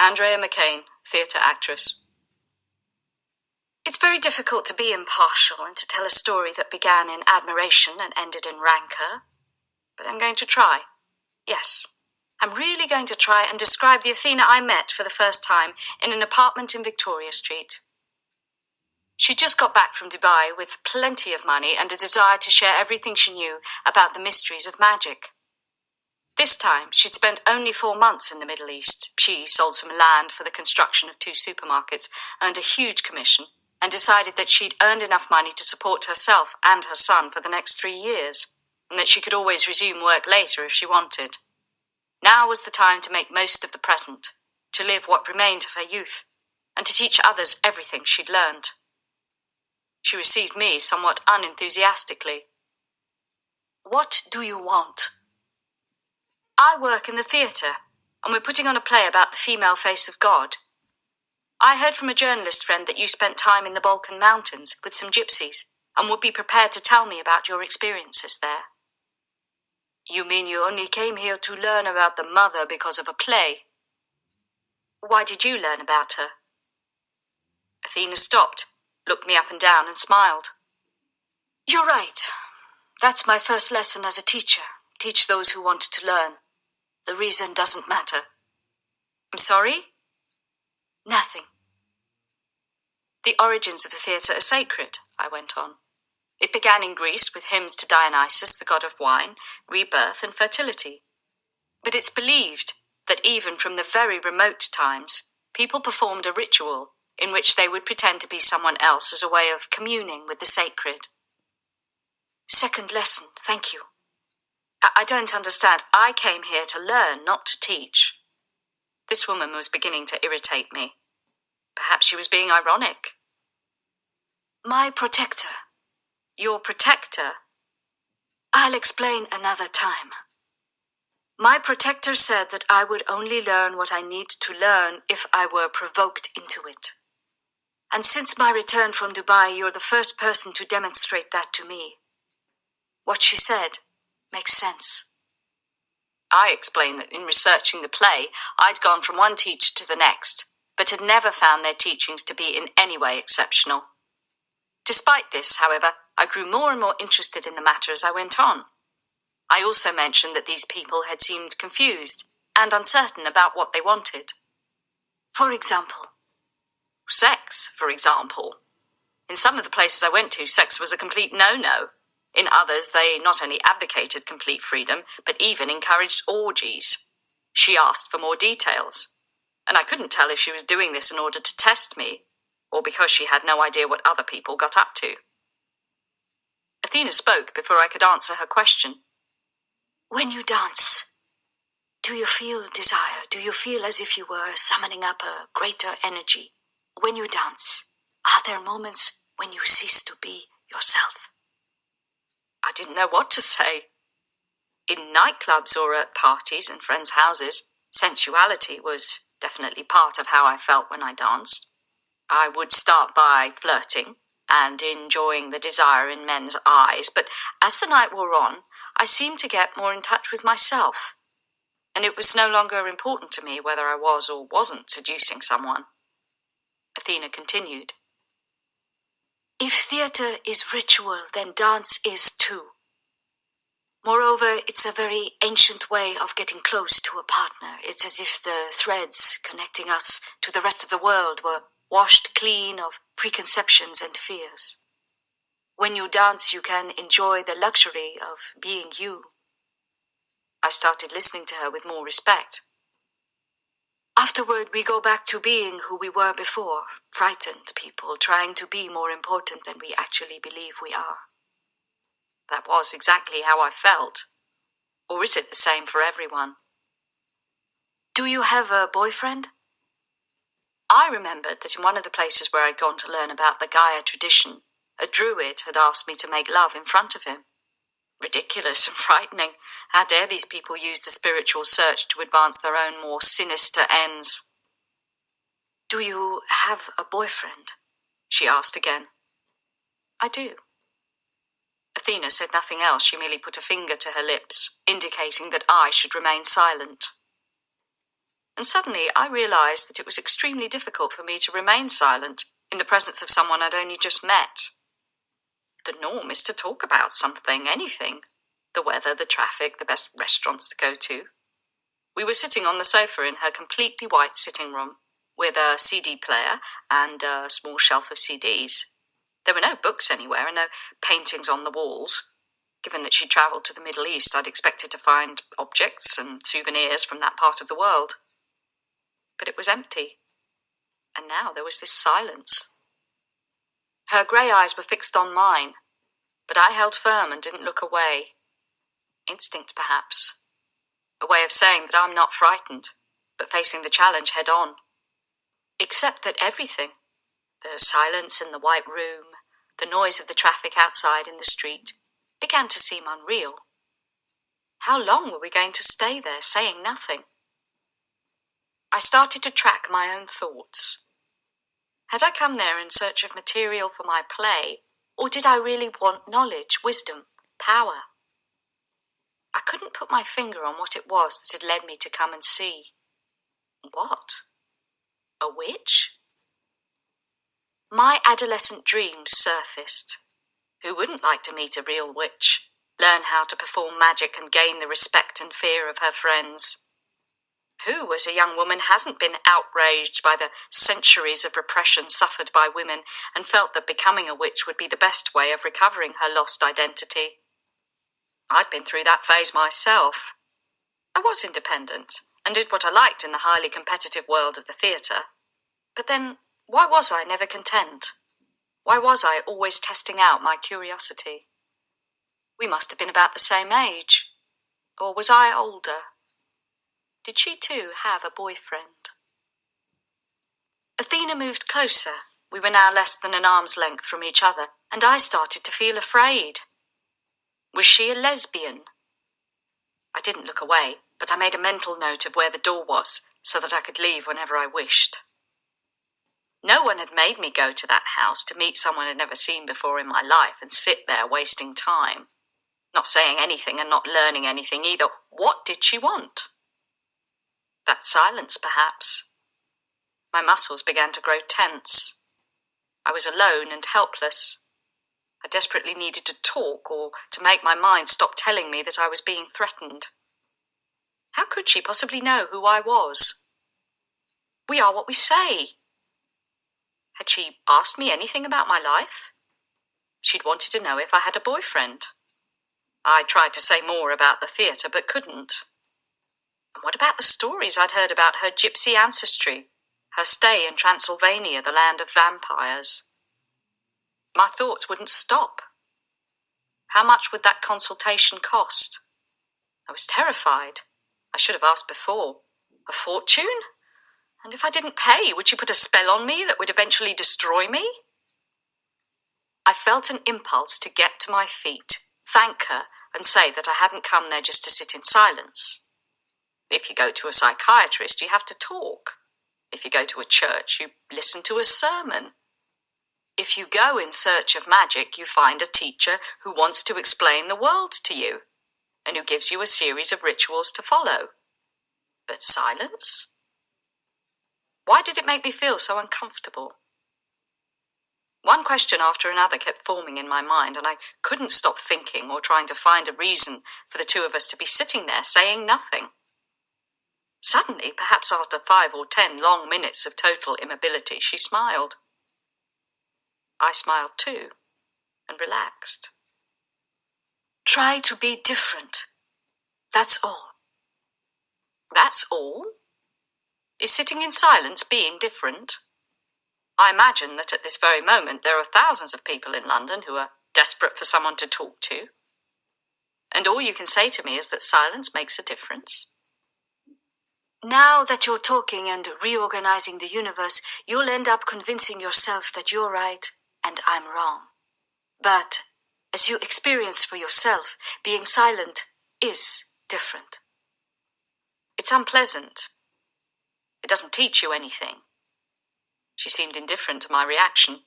Andrea McCain, theatre actress. It's very difficult to be impartial and to tell a story that began in admiration and ended in rancour. But I'm going to try. Yes, I'm really going to try and describe the Athena I met for the first time in an apartment in Victoria Street. She'd just got back from Dubai with plenty of money and a desire to share everything she knew about the mysteries of magic. This time, she'd spent only 4 months in the Middle East. She sold some land for the construction of 2 supermarkets, earned a huge commission, and decided that she'd earned enough money to support herself and her son for the next 3 years, and that she could always resume work later if she wanted. Now was the time to make most of the present, to live what remained of her youth, and to teach others everything she'd learned. She received me somewhat unenthusiastically. "What do you want?" "I work in the theatre, and we're putting on a play about the female face of God. I heard from a journalist friend that you spent time in the Balkan Mountains with some gypsies and would be prepared to tell me about your experiences there." "You mean you only came here to learn about the mother because of a play?" "Why did you learn about her?" Athena stopped, looked me up and down, and smiled. "You're right. That's my first lesson as a teacher. Teach those who want to learn. The reason doesn't matter." "I'm sorry?" "Nothing." "The origins of the theatre are sacred," I went on. "It began in Greece with hymns to Dionysus, the god of wine, rebirth, and fertility. But it's believed that even from the very remote times, people performed a ritual in which they would pretend to be someone else as a way of communing with the sacred." "Second lesson, thank you." I don't understand. I came here to learn, not to teach." This woman was beginning to irritate me. Perhaps she was being ironic. "My protector." "Your protector?" "I'll explain another time. My protector said that I would only learn what I need to learn if I were provoked into it. And since my return from Dubai, you're the first person to demonstrate that to me. What she said makes sense." I explained that in researching the play, I'd gone from one teacher to the next, but had never found their teachings to be in any way exceptional. Despite this, however, I grew more and more interested in the matter as I went on. I also mentioned that these people had seemed confused and uncertain about what they wanted. "For example?" "Sex, for example. In some of the places I went to, sex was a complete no-no. In others, they not only advocated complete freedom, but even encouraged orgies. She asked for more details, and I couldn't tell if she was doing this in order to test me, or because she had no idea what other people got up to." Athena spoke before I could answer her question. "When you dance, do you feel desire? Do you feel as if you were summoning up a greater energy? When you dance, are there moments when you cease to be yourself?" I didn't know what to say. In nightclubs or at parties and friends' houses, sensuality was definitely part of how I felt when I danced. I would start by flirting and enjoying the desire in men's eyes, but as the night wore on, I seemed to get more in touch with myself, and it was no longer important to me whether I was or wasn't seducing someone. Athena continued. "If theatre is ritual, then dance is too. Moreover, it's a very ancient way of getting close to a partner. It's as if the threads connecting us to the rest of the world were washed clean of preconceptions and fears. When you dance, you can enjoy the luxury of being you." I started listening to her with more respect. "Afterward, we go back to being who we were before, frightened people trying to be more important than we actually believe we are." That was exactly how I felt. Or is it the same for everyone? "Do you have a boyfriend?" I remembered that in one of the places where I'd gone to learn about the Gaia tradition, a druid had asked me to make love in front of him. Ridiculous and frightening. How dare these people use the spiritual search to advance their own more sinister ends? "Do you have a boyfriend?" she asked again. "I do." Athena said nothing else. She merely put a finger to her lips, indicating that I should remain silent. and suddenly I realised that it was extremely difficult for me to remain silent in the presence of someone I'd only just met. The norm is to talk about something, anything. The weather, the traffic, the best restaurants to go to. We were sitting on the sofa in her completely white sitting room, with a CD player and a small shelf of CDs. There were no books anywhere and no paintings on the walls. Given that she'd travelled to the Middle East, I'd expected to find objects and souvenirs from that part of the world. But it was empty. And now there was this silence. Her grey eyes were fixed on mine, but I held firm and didn't look away. Instinct, perhaps. A way of saying that I'm not frightened, but facing the challenge head on. Except that everything, the silence in the white room, the noise of the traffic outside in the street, began to seem unreal. How long were we going to stay there, saying nothing? I started to track my own thoughts. Had I come there in search of material for my play, or did I really want knowledge, wisdom, power? I couldn't put my finger on what it was that had led me to come and see. What? A witch? My adolescent dreams surfaced. Who wouldn't like to meet a real witch, learn how to perform magic and gain the respect and fear of her friends? Who, as a young woman, hasn't been outraged by the centuries of repression suffered by women and felt that becoming a witch would be the best way of recovering her lost identity? I'd been through that phase myself. I was independent and did what I liked in the highly competitive world of the theatre. But then, why was I never content? Why was I always testing out my curiosity? We must have been about the same age. Or was I older? Did she too have a boyfriend? Athena moved closer. We were now less than an arm's length from each other, and I started to feel afraid. Was she a lesbian? I didn't look away, but I made a mental note of where the door was, so that I could leave whenever I wished. No one had made me go to that house to meet someone I'd never seen before in my life and sit there wasting time. Not saying anything and not learning anything either. What did she want? That silence, perhaps. My muscles began to grow tense. I was alone and helpless. I desperately needed to talk or to make my mind stop telling me that I was being threatened. How could she possibly know who I was? We are what we say. Had she asked me anything about my life? She'd wanted to know if I had a boyfriend. I tried to say more about the theatre, but couldn't. And what about the stories I'd heard about her gypsy ancestry, her stay in Transylvania, the land of vampires? My thoughts wouldn't stop. How much would that consultation cost? I was terrified. I should have asked before. A fortune? And if I didn't pay, would she put a spell on me that would eventually destroy me? I felt an impulse to get to my feet, thank her, and say that I hadn't come there just to sit in silence. If you go to a psychiatrist, you have to talk. If you go to a church, you listen to a sermon. If you go in search of magic, you find a teacher who wants to explain the world to you, and who gives you a series of rituals to follow. But silence? Why did it make me feel so uncomfortable? One question after another kept forming in my mind, and I couldn't stop thinking or trying to find a reason for the two of us to be sitting there saying nothing. Suddenly, perhaps after 5 or 10 long minutes of total immobility, she smiled. I smiled too, and relaxed. Try to be different. That's all. That's all? Is sitting in silence being different? I imagine that at this very moment there are thousands of people in London who are desperate for someone to talk to. And all you can say to me is that silence makes a difference. Now that you're talking and reorganizing the universe, you'll end up convincing yourself that you're right and I'm wrong. But as you experience for yourself, being silent is different. It's unpleasant. It doesn't teach you anything. She seemed indifferent to my reaction.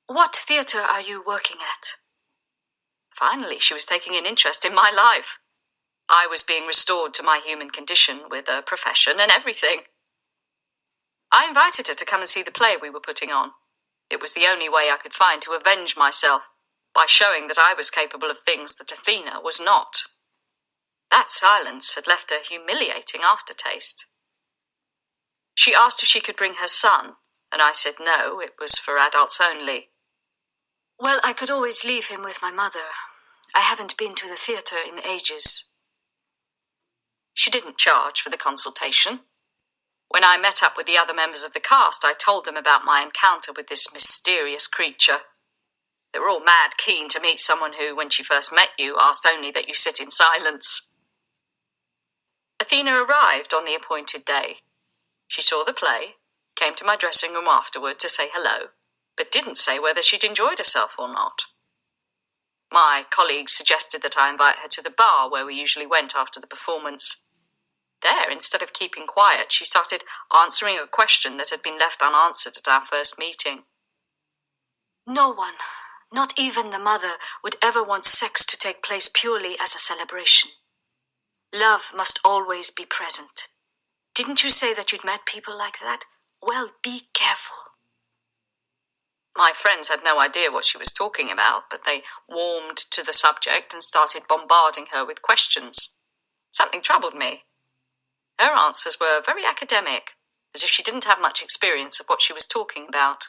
What theatre are you working at? Finally, she was taking an interest in my life. I was being restored to my human condition with a profession and everything. I invited her to come and see the play we were putting on. It was the only way I could find to avenge myself, by showing that I was capable of things that Athena was not. That silence had left a humiliating aftertaste. She asked if she could bring her son, and I said no, it was for adults only. Well, I could always leave him with my mother. I haven't been to the theatre in ages. She didn't charge for the consultation. When I met up with the other members of the cast, I told them about my encounter with this mysterious creature. They were all mad keen to meet someone who, when she first met you, asked only that you sit in silence. Athena arrived on the appointed day. She saw the play, came to my dressing room afterward to say hello, but didn't say whether she'd enjoyed herself or not. My colleagues suggested that I invite her to the bar where we usually went after the performance. There, instead of keeping quiet, she started answering a question that had been left unanswered at our first meeting. No one, not even the mother, would ever want sex to take place purely as a celebration. Love must always be present. Didn't you say that you'd met people like that? Well, be careful. My friends had no idea what she was talking about, but they warmed to the subject and started bombarding her with questions. Something troubled me. Her answers were very academic, as if she didn't have much experience of what she was talking about.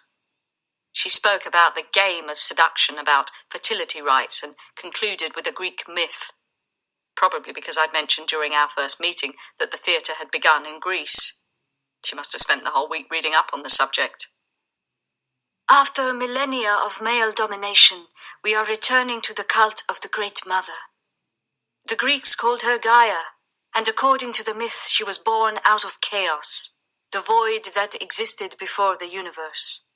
She spoke about the game of seduction, about fertility rites, and concluded with a Greek myth. Probably because I'd mentioned during our first meeting that the theatre had begun in Greece. She must have spent the whole week reading up on the subject. After millennia of male domination, we are returning to the cult of the Great Mother. The Greeks called her Gaia, and according to the myth, she was born out of chaos, the void that existed before the universe.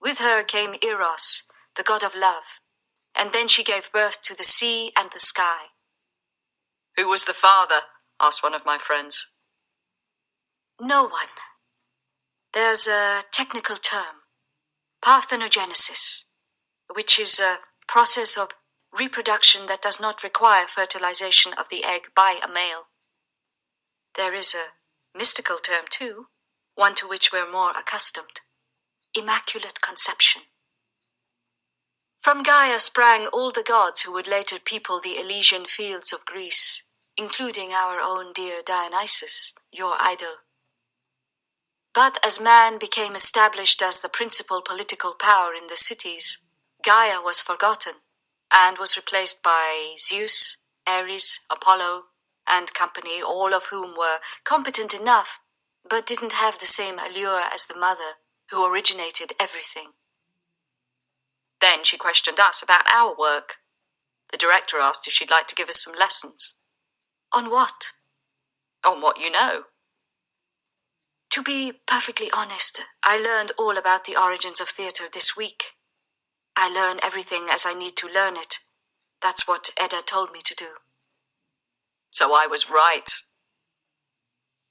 With her came Eros, the god of love, and then she gave birth to the sea and the sky. Who was the father? Asked one of my friends. No one. There's a technical term, parthenogenesis, which is a process of reproduction that does not require fertilization of the egg by a male. There is a mystical term too, one to which we're more accustomed, immaculate conception. From Gaia sprang all the gods who would later people the Elysian fields of Greece, including our own dear Dionysus, your idol. But as man became established as the principal political power in the cities, Gaia was forgotten and was replaced by Zeus, Ares, Apollo, and company, all of whom were competent enough, but didn't have the same allure as the mother who originated everything. Then she questioned us about our work. The director asked if she'd like to give us some lessons. On what? On what you know. To be perfectly honest, I learned all about the origins of theatre this week. I learn everything as I need to learn it. That's what Edda told me to do. So I was right.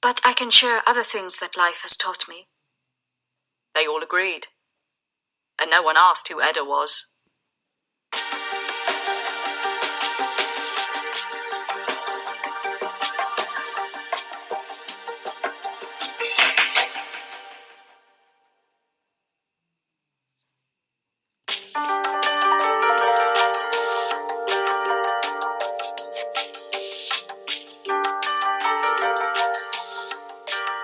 But I can share other things that life has taught me. They all agreed. And no one asked who Edda was.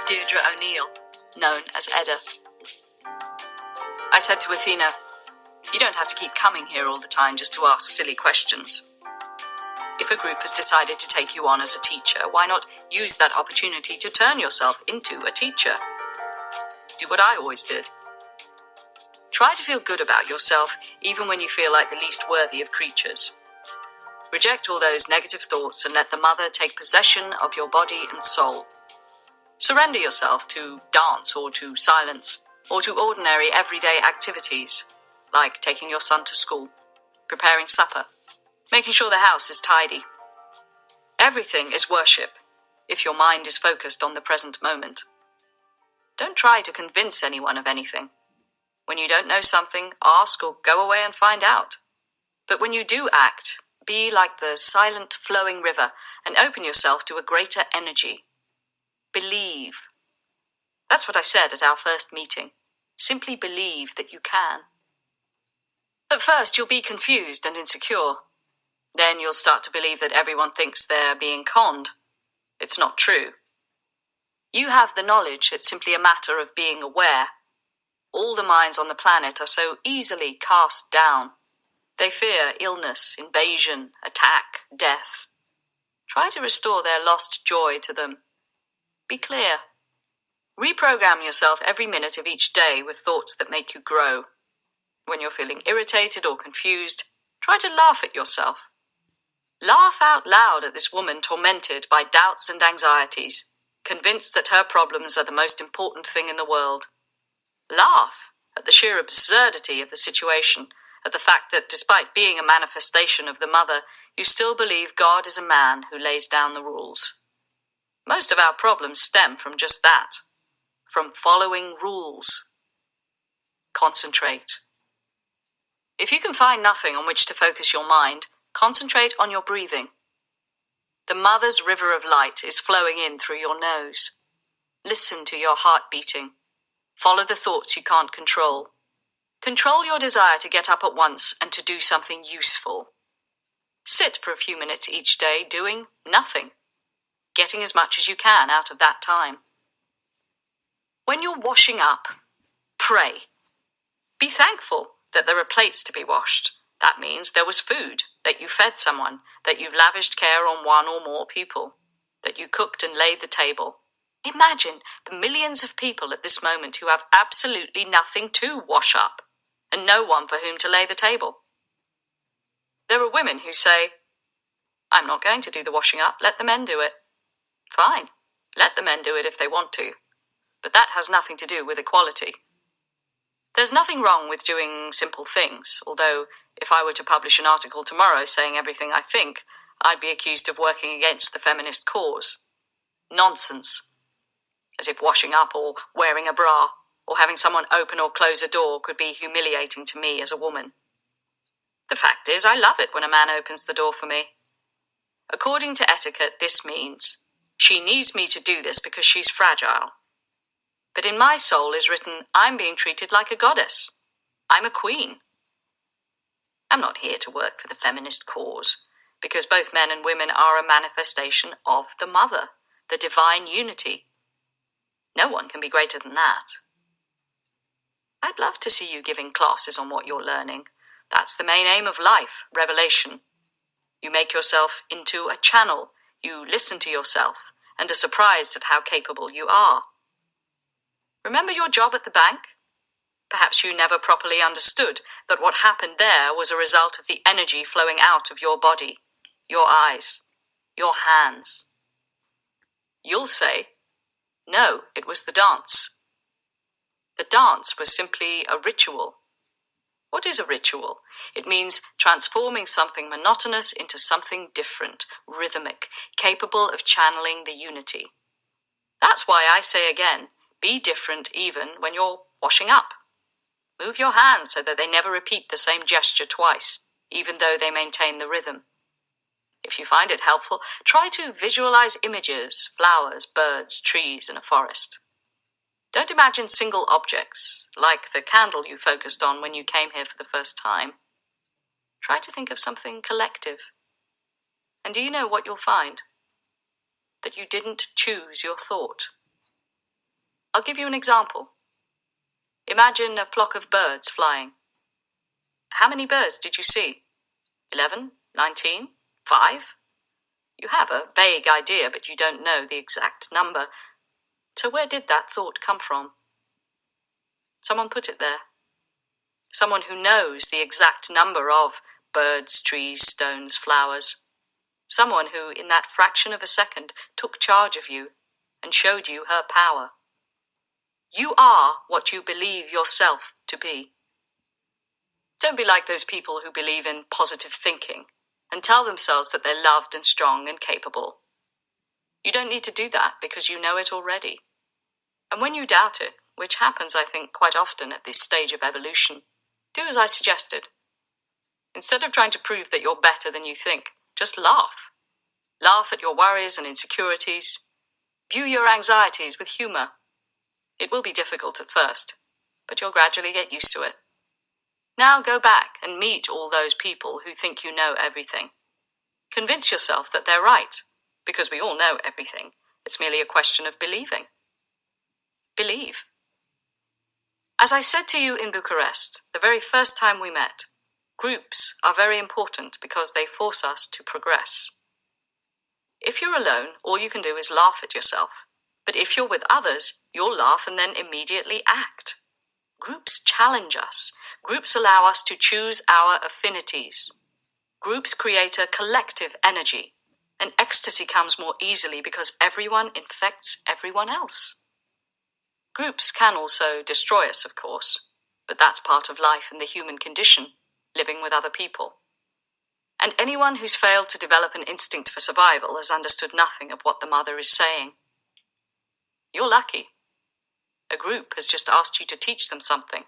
Deirdre O'Neill, known as Edda. I said to Athena, you don't have to keep coming here all the time just to ask silly questions. If a group has decided to take you on as a teacher, why not use that opportunity to turn yourself into a teacher? Do what I always did. Try to feel good about yourself, even when you feel like the least worthy of creatures. Reject all those negative thoughts and let the mother take possession of your body and soul. Surrender yourself to dance or to silence, or to ordinary everyday activities, like taking your son to school, preparing supper, making sure the house is tidy. Everything is worship, if your mind is focused on the present moment. Don't try to convince anyone of anything. When you don't know something, ask or go away and find out. But when you do act, Be like the silent flowing river and open yourself to a greater energy. Believe. That's what I said at our first meeting. Simply believe that you can. At first, you'll be confused and insecure. Then you'll start to believe that everyone thinks they're being conned. It's not true. You have the knowledge, it's simply a matter of being aware. All the minds on the planet are so easily cast down. They fear illness, invasion, attack, death. Try to restore their lost joy to them. Be clear. Reprogram yourself every minute of each day with thoughts that make you grow. When you're feeling irritated or confused, try to laugh at yourself. Laugh out loud at this woman tormented by doubts and anxieties, convinced that her problems are the most important thing in the world. Laugh at the sheer absurdity of the situation, at the fact that despite being a manifestation of the mother, you still believe God is a man who lays down the rules. Most of our problems stem from just that, from following rules. Concentrate. If you can find nothing on which to focus your mind, concentrate on your breathing. The mother's river of light is flowing in through your nose. Listen to your heart beating. Follow the thoughts you can't control. Control your desire to get up at once and to do something useful. Sit for a few minutes each day doing nothing, getting as much as you can out of that time. When you're washing up, pray. Be thankful that there are plates to be washed. That means there was food, that you fed someone, that you've lavished care on one or more people, that you cooked and laid the table. Imagine the millions of people at this moment who have absolutely nothing to wash up, and no one for whom to lay the table. There are women who say, I'm not going to do the washing up, let the men do it. Fine, let the men do it if they want to, but that has nothing to do with equality. There's nothing wrong with doing simple things, although if I were to publish an article tomorrow saying everything I think, I'd be accused of working against the feminist cause. Nonsense. As if washing up or wearing a bra or having someone open or close a door could be humiliating to me as a woman. The fact is, I love it when a man opens the door for me. According to etiquette, this means she needs me to do this because she's fragile. But in my soul is written, I'm being treated like a goddess. I'm a queen. I'm not here to work for the feminist cause, because both men and women are a manifestation of the mother, the divine unity. No one can be greater than that. I'd love to see you giving classes on what you're learning. That's the main aim of life, revelation. You make yourself into a channel. You listen to yourself and are surprised at how capable you are. Remember your job at the bank? Perhaps you never properly understood that what happened there was a result of the energy flowing out of your body, your eyes, your hands. You'll say, no, it was the dance. The dance was simply a ritual. What is a ritual? It means transforming something monotonous into something different, rhythmic, capable of channeling the unity. That's why I say again, be different even when you're washing up. Move your hands so that they never repeat the same gesture twice, even though they maintain the rhythm. If you find it helpful, try to visualize images, flowers, birds, trees, and a forest. Don't imagine single objects, like the candle you focused on when you came here for the first time. Try to think of something collective. And do you know what you'll find? That you didn't choose your thought. I'll give you an example. Imagine a flock of birds flying. How many birds did you see? 11? 19? 5? You have a vague idea, but you don't know the exact number. So where did that thought come from? Someone put it there. Someone who knows the exact number of birds, trees, stones, flowers. Someone who, in that fraction of a second, took charge of you and showed you her power. You are what you believe yourself to be. Don't be like those people who believe in positive thinking and tell themselves that they're loved and strong and capable. You don't need to do that because you know it already. And when you doubt it, which happens, I think, quite often at this stage of evolution, do as I suggested. Instead of trying to prove that you're better than you think, just laugh. Laugh at your worries and insecurities. View your anxieties with humor. It will be difficult at first, but you'll gradually get used to it. Now go back and meet all those people who think you know everything. Convince yourself that they're right, because we all know everything. It's merely a question of believing. Believe. As I said to you in Bucharest, the very first time we met, groups are very important because they force us to progress. If you're alone, all you can do is laugh at yourself. But if you're with others, you'll laugh and then immediately act. Groups challenge us. Groups allow us to choose our affinities. Groups create a collective energy, and ecstasy comes more easily because everyone infects everyone else. Groups can also destroy us, of course, but that's part of life and the human condition, living with other people. And anyone who's failed to develop an instinct for survival has understood nothing of what the mother is saying. You're lucky. A group has just asked you to teach them something,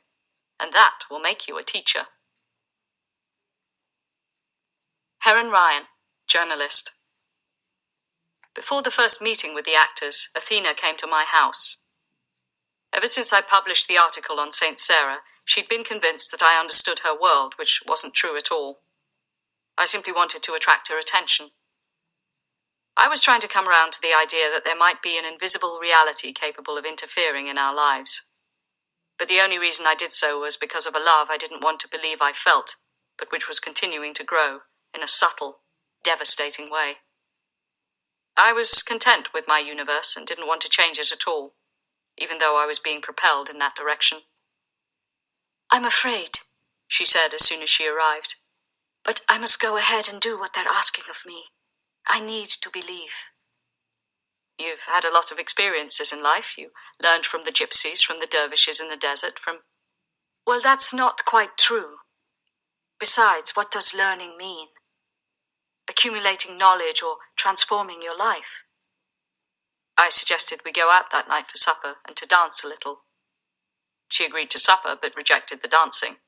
and that will make you a teacher. Heron Ryan, journalist. Before the first meeting with the actors, Athena came to my house. Ever since I published the article on St. Sarah, she'd been convinced that I understood her world, which wasn't true at all. I simply wanted to attract her attention. I was trying to come around to the idea that there might be an invisible reality capable of interfering in our lives. But the only reason I did so was because of a love I didn't want to believe I felt, but which was continuing to grow in a subtle, devastating way. I was content with my universe and didn't want to change it at all, even though I was being propelled in that direction. "I'm afraid," she said as soon as she arrived, "but I must go ahead and do what they're asking of me. I need to believe." "You've had a lot of experiences in life. You learned from the gypsies, from the dervishes in the desert, from—" "Well, that's not quite true. Besides, what does learning mean? Accumulating knowledge or transforming your life?" I suggested we go out that night for supper and to dance a little. She agreed to supper, but rejected the dancing.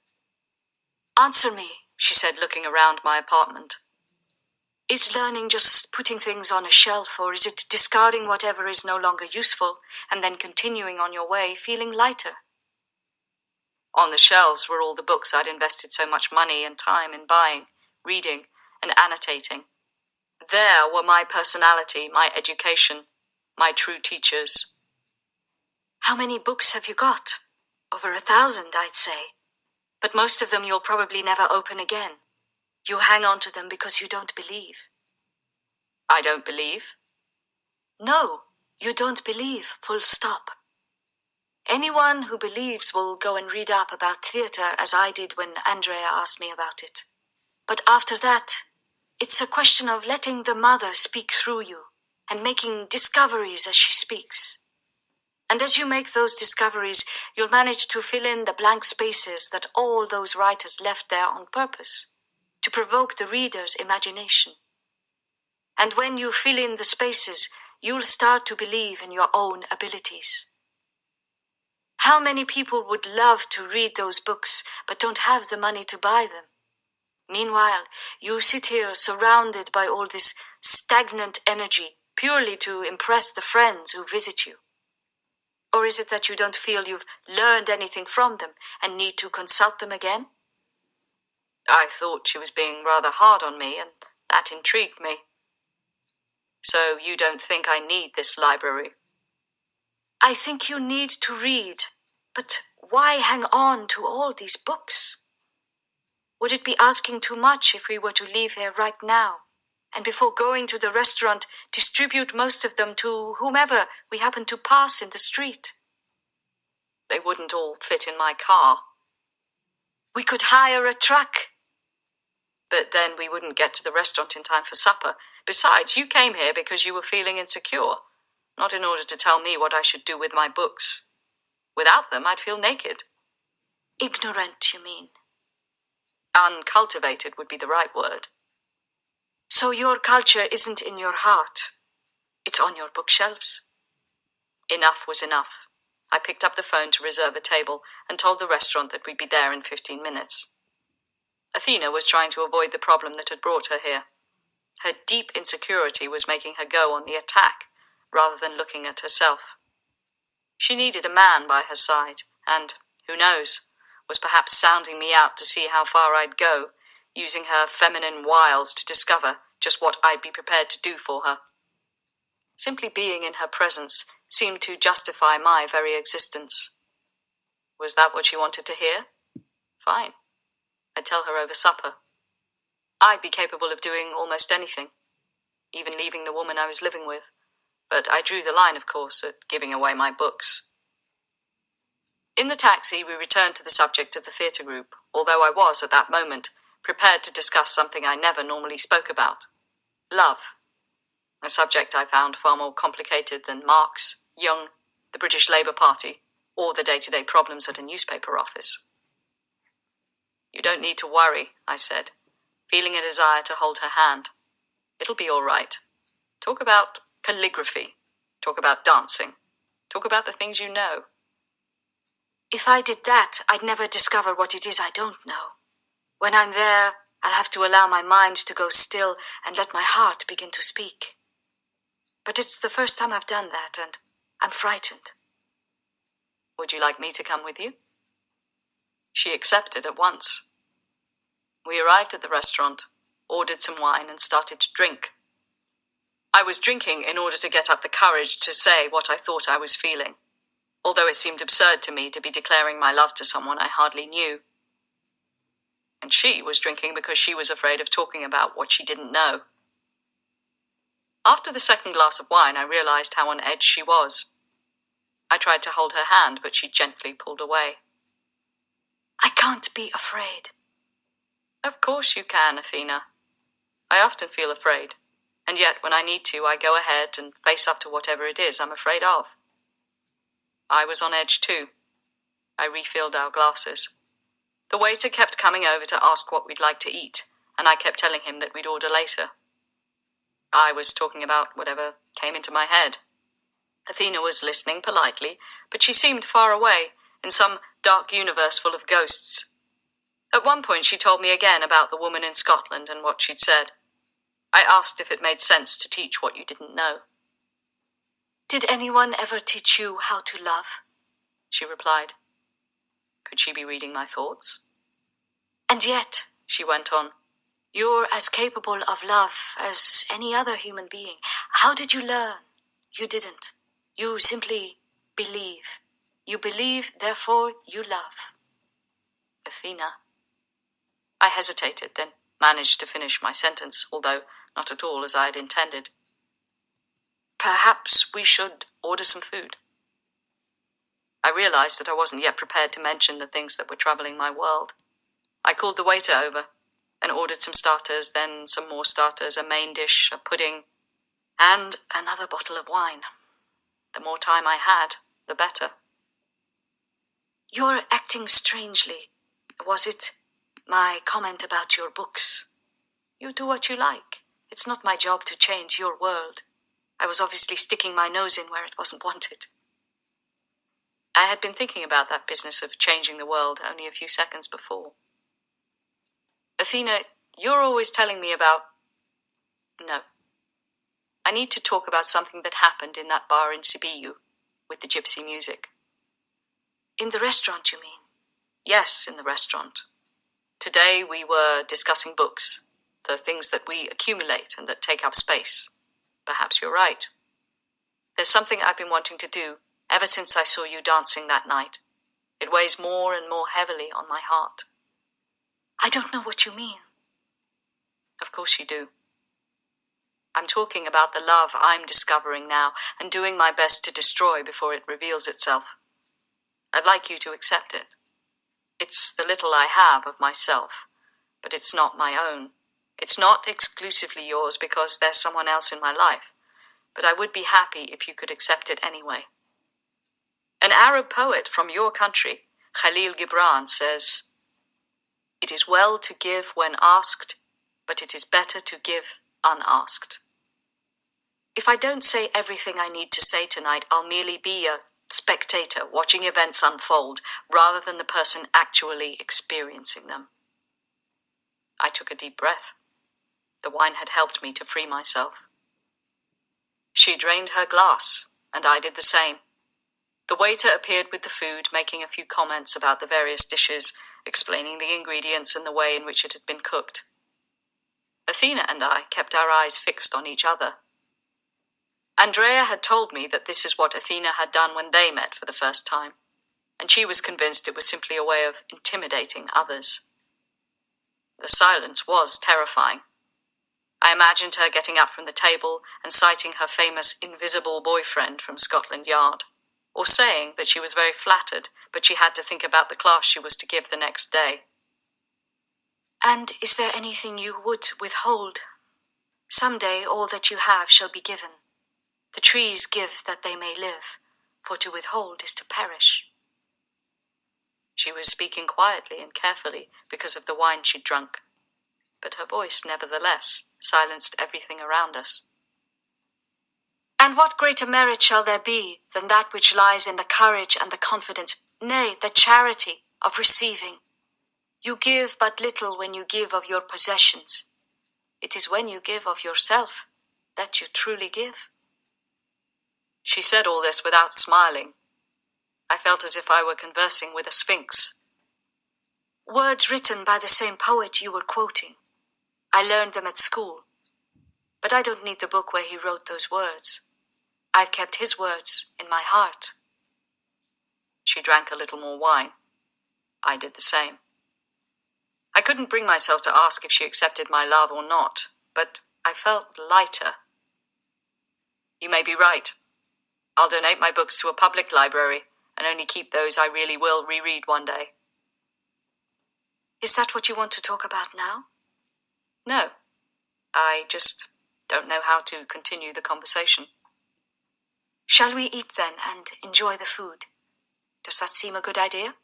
"Answer me," she said, looking around my apartment. "Is learning just putting things on a shelf, or is it discarding whatever is no longer useful and then continuing on your way, feeling lighter?" On the shelves were all the books I'd invested so much money and time in buying, reading, and annotating. There were my personality, my education, my true teachers. "How many books have you got?" "Over 1,000, I'd say. But most of them you'll probably never open again. You hang on to them because you don't believe." "I don't believe?" "No, you don't believe, full stop. Anyone who believes will go and read up about theatre as I did when Andrea asked me about it. But after that, it's a question of letting the mother speak through you and making discoveries as she speaks. And as you make those discoveries, you'll manage to fill in the blank spaces that all those writers left there on purpose, to provoke the reader's imagination. And when you fill in the spaces, you'll start to believe in your own abilities. How many people would love to read those books but don't have the money to buy them? Meanwhile, you sit here surrounded by all this stagnant energy purely to impress the friends who visit you. Or is it that you don't feel you've learned anything from them and need to consult them again?" I thought she was being rather hard on me, and that intrigued me. "So you don't think I need this library?" "I think you need to read, but why hang on to all these books? Would it be asking too much if we were to leave here right now, and before going to the restaurant, distribute most of them to whomever we happen to pass in the street?" "They wouldn't all fit in my car." "We could hire a truck." "But then we wouldn't get to the restaurant in time for supper. Besides, you came here because you were feeling insecure, not in order to tell me what I should do with my books. Without them, I'd feel naked." "Ignorant, you mean?" "Uncultivated would be the right word." "So your culture isn't in your heart. It's on your bookshelves?" Enough was enough. I picked up the phone to reserve a table and told the restaurant that we'd be there in 15 minutes. Athena was trying to avoid the problem that had brought her here. Her deep insecurity was making her go on the attack, rather than looking at herself. She needed a man by her side, and, who knows, was perhaps sounding me out to see how far I'd go, using her feminine wiles to discover just what I'd be prepared to do for her. Simply being in her presence seemed to justify my very existence. Was that what she wanted to hear? Fine. I'd tell her over supper. I'd be capable of doing almost anything, even leaving the woman I was living with. But I drew the line, of course, at giving away my books. In the taxi, we returned to the subject of the theatre group, although I was, at that moment, prepared to discuss something I never normally spoke about. Love. A subject I found far more complicated than Marx, Jung, the British Labour Party, or the day-to-day problems at a newspaper office. You don't need to worry, I said, feeling a desire to hold her hand. It'll be all right. Talk about calligraphy. Talk about dancing. Talk about the things you know. If I did that, I'd never discover what it is I don't know. When I'm there, I'll have to allow my mind to go still and let my heart begin to speak. But it's the first time I've done that, and I'm frightened. Would you like me to come with you? She accepted at once. We arrived at the restaurant, ordered some wine, and started to drink. I was drinking in order to get up the courage to say what I thought I was feeling, although it seemed absurd to me to be declaring my love to someone I hardly knew. And she was drinking because she was afraid of talking about what she didn't know. After the second glass of wine, I realized how on edge she was. I tried to hold her hand, but she gently pulled away. I can't be afraid. Of course you can, Athena. I often feel afraid, and yet when I need to, I go ahead and face up to whatever it is I'm afraid of. I was on edge too. I refilled our glasses. The waiter kept coming over to ask what we'd like to eat, and I kept telling him that we'd order later. I was talking about whatever came into my head. Athena was listening politely, but she seemed far away, in some dark universe full of ghosts. At one point she told me again about the woman in Scotland and what she'd said. I asked if it made sense to teach what you didn't know. Did anyone ever teach you how to love? She replied. Could she be reading my thoughts? And yet, she went on, you're as capable of love as any other human being. How did you learn? You didn't. You simply believe. You believe, therefore you love. Athena. I hesitated, then managed to finish my sentence, although not at all as I had intended. Perhaps we should order some food. I realized that I wasn't yet prepared to mention the things that were troubling my world. I called the waiter over and ordered some starters, then some more starters, a main dish, a pudding, and another bottle of wine. The more time I had, the better. You're acting strangely. Was it my comment about your books? You do what you like. It's not my job to change your world. I was obviously sticking my nose in where it wasn't wanted. I had been thinking about that business of changing the world only a few seconds before. Athena, you're always telling me about... No. I need to talk about something that happened in that bar in Sibiu, with the gypsy music. In the restaurant, you mean? Yes, in the restaurant. Today we were discussing books, the things that we accumulate and that take up space. Perhaps you're right. There's something I've been wanting to do ever since I saw you dancing that night. It weighs more and more heavily on my heart. I don't know what you mean. Of course you do. I'm talking about the love I'm discovering now and doing my best to destroy before it reveals itself. I'd like you to accept it. It's the little I have of myself, but it's not my own. It's not exclusively yours because there's someone else in my life, but I would be happy if you could accept it anyway. An Arab poet from your country, Khalil Gibran, says, "It is well to give when asked, but it is better to give unasked." If I don't say everything I need to say tonight, I'll merely be a spectator watching events unfold rather than the person actually experiencing them. I took a deep breath. The wine had helped me to free myself. She drained her glass, and I did the same. The waiter appeared with the food, making a few comments about the various dishes, explaining the ingredients and the way in which it had been cooked. Athena and I kept our eyes fixed on each other. Andrea had told me that this is what Athena had done when they met for the first time, and she was convinced it was simply a way of intimidating others. The silence was terrifying. I imagined her getting up from the table and citing her famous invisible boyfriend from Scotland Yard, or saying that she was very flattered, but she had to think about the class she was to give the next day. "And is there anything you would withhold? Some day all that you have shall be given. The trees give that they may live, for to withhold is to perish." She was speaking quietly and carefully because of the wine she'd drunk, but her voice, nevertheless, silenced everything around us. "And what greater merit shall there be than that which lies in the courage and the confidence, nay, the charity of receiving? You give but little when you give of your possessions. It is when you give of yourself that you truly give." She said all this without smiling. I felt as if I were conversing with a sphinx. "Words written by the same poet you were quoting. I learned them at school. But I don't need the book where he wrote those words. I've kept his words in my heart." She drank a little more wine. I did the same. I couldn't bring myself to ask if she accepted my love or not, but I felt lighter. "You may be right. I'll donate my books to a public library and only keep those I really will reread one day." "Is that what you want to talk about now?" "No. I just don't know how to continue the conversation." "Shall we eat then and enjoy the food? Does that seem a good idea?"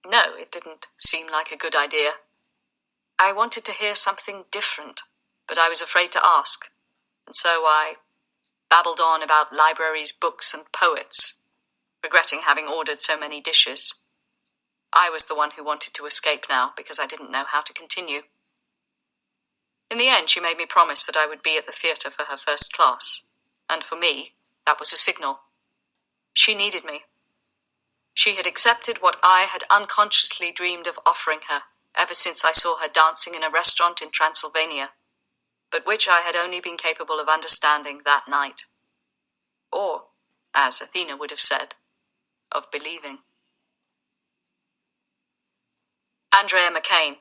No, it didn't seem like a good idea. I wanted to hear something different, but I was afraid to ask, and so I babbled on about libraries, books, and poets, regretting having ordered so many dishes. I was the one who wanted to escape now because I didn't know how to continue. In the end, she made me promise that I would be at the theatre for her first class, and for me, that was a signal. She needed me. She had accepted what I had unconsciously dreamed of offering her ever since I saw her dancing in a restaurant in Transylvania, but which I had only been capable of understanding that night. Or, as Athena would have said, of believing. Andrea McCain,